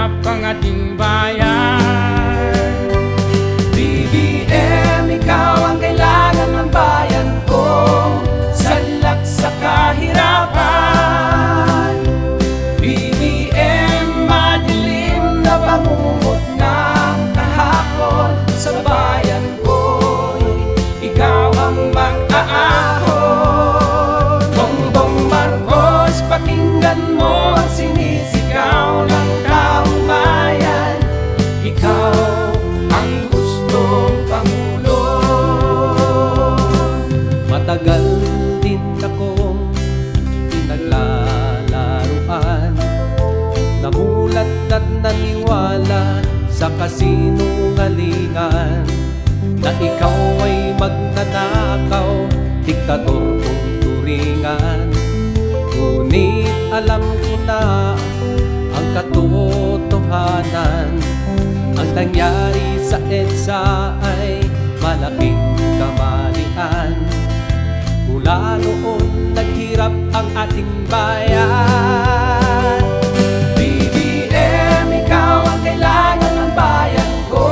naghirap ang ating bayan. BBM, ikaw ang kailangan ng bayan ko, salak sa kahirapan. BBM, madilim na bangungot ng kahapon. Sa bayan ko'y ikaw ang mag-aahon. Bongbong Marcos, pakinggan mo ang sinisigaw ng taong bayan. Ikaw ang gustong Pangulo. Matagal din akong pinaglalaruan, namulat at naniwala sa kasinungalingan, na ikaw ay magnanakaw, diktador kung turingan. Ngunit alam ko na ang katotohanan, ang nangyari sa EDSA ay malaking kamalian. Mula noon naghirap ang ating bayan. BBM, ikaw ang kailangan ng bayan ko,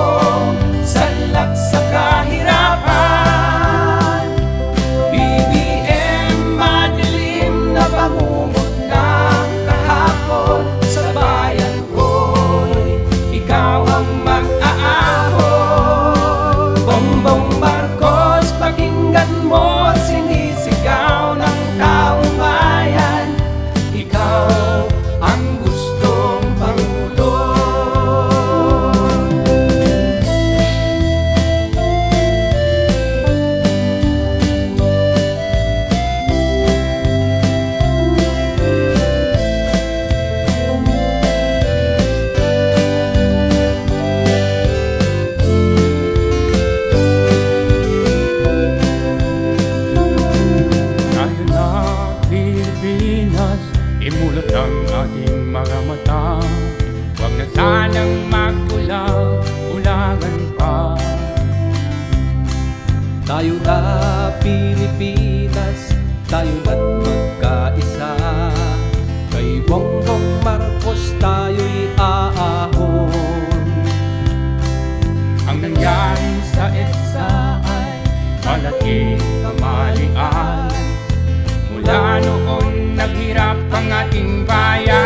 salak sa kahirapan. BBM, madilim na bangungot ng kahapon. Sa bayan ko'y ikaw ang mag-aahon. Bongbong Marcos, pakinggan mo ang sinisigaw ng taong bayan. Ikaw ang gustong Pangulo. Tayo na Pilipinas, imulat ang ating mga mata. Huwag na sanang magkulang-ulangan pa. Tayo na Pilipinas, tayo na't magkaisa. Kay Bongbong Marcos tayo'y aahon. Ang nangyari sa EDSA ay malaking kamalian. Mula noon naghirap ang ating bayan.